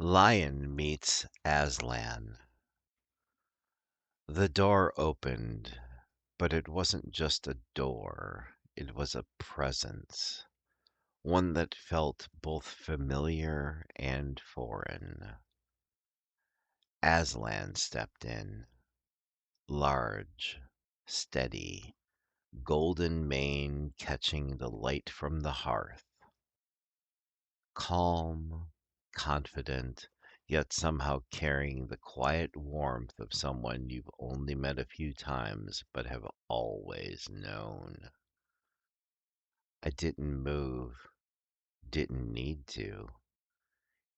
Lion meets Aslan. The door opened, but it wasn't just a door, it was a presence, one that felt both familiar and foreign. Aslan stepped in, large, steady, golden mane catching the light from the hearth. Calm, confident, yet somehow carrying the quiet warmth of someone you've only met a few times but have always known. I didn't move, didn't need to.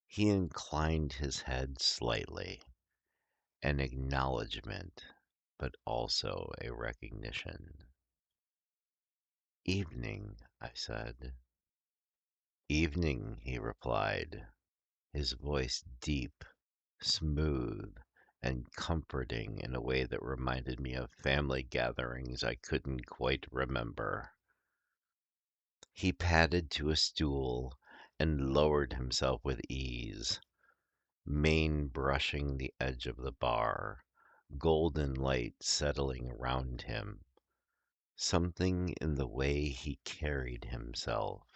He inclined his head slightly, an acknowledgement, but also a recognition. Evening, I said. Evening, he replied, his voice deep, smooth, and comforting in a way that reminded me of family gatherings I couldn't quite remember. He padded to a stool and lowered himself with ease, mane brushing the edge of the bar, golden light settling around him. Something in the way he carried himself.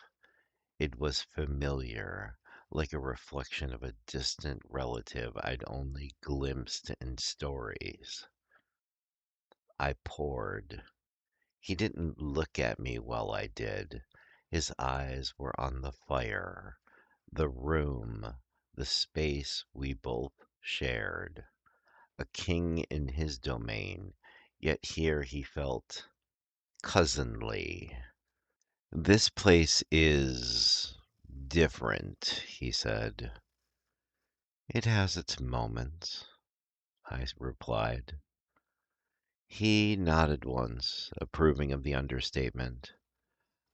It was familiar, like a reflection of a distant relative I'd only glimpsed in stories. I poured. He didn't look at me while I did. His eyes were on the fire, the room, the space we both shared. A king in his domain, yet here he felt cousinly. This place is different, he said. It has its moments, I replied. He nodded once, approving of the understatement.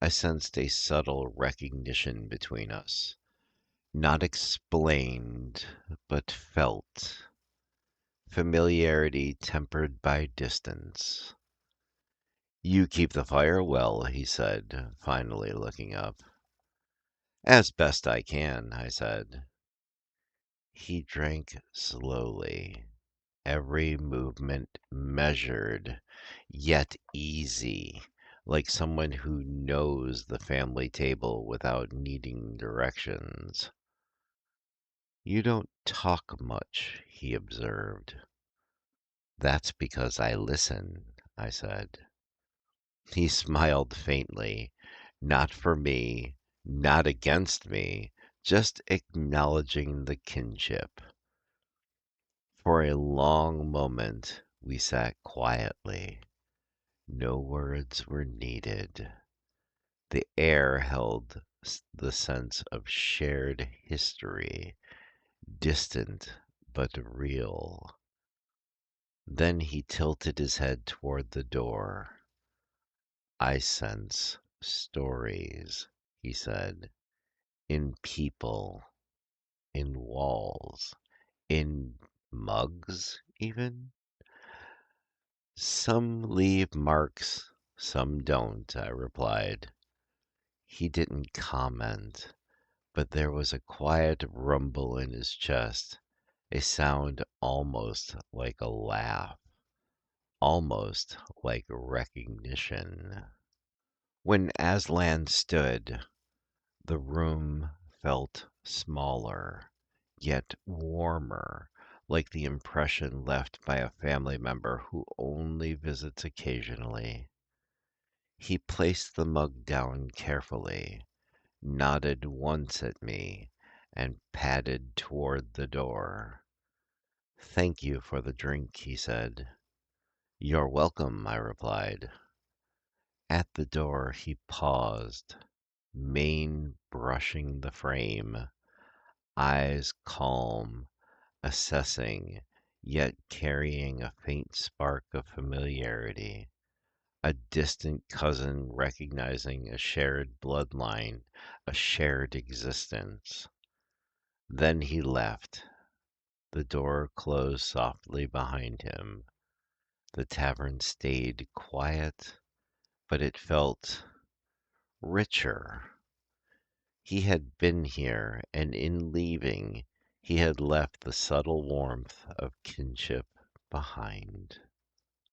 I sensed a subtle recognition between us, not explained, but felt. Familiarity tempered by distance. You keep the fire well, he said, finally looking up. As best I can, I said. He drank slowly, every movement measured, yet easy, like someone who knows the family table without needing directions. You don't talk much, he observed. That's because I listen, I said. He smiled faintly, not for me, not against me, just acknowledging the kinship. For a long moment we sat quietly. No words were needed. The air held the sense of shared history, distant but real. Then he tilted his head toward the door. I sense stories, he said, in people, in walls, in mugs, even. Some leave marks, some don't, I replied. He didn't comment, but there was a quiet rumble in his chest, a sound almost like a laugh, almost like recognition. When Aslan stood, the room felt smaller, yet warmer, like the impression left by a family member who only visits occasionally. He placed the mug down carefully, nodded once at me, and padded toward the door. Thank you for the drink, he said. You're welcome, I replied. At the door he paused, mane brushing the frame, eyes calm, assessing, yet carrying a faint spark of familiarity. A distant cousin recognizing a shared bloodline, a shared existence. Then he left. The door closed softly behind him. The tavern stayed quiet, but it felt richer. He had been here, and in leaving, He had left the subtle warmth of kinship behind.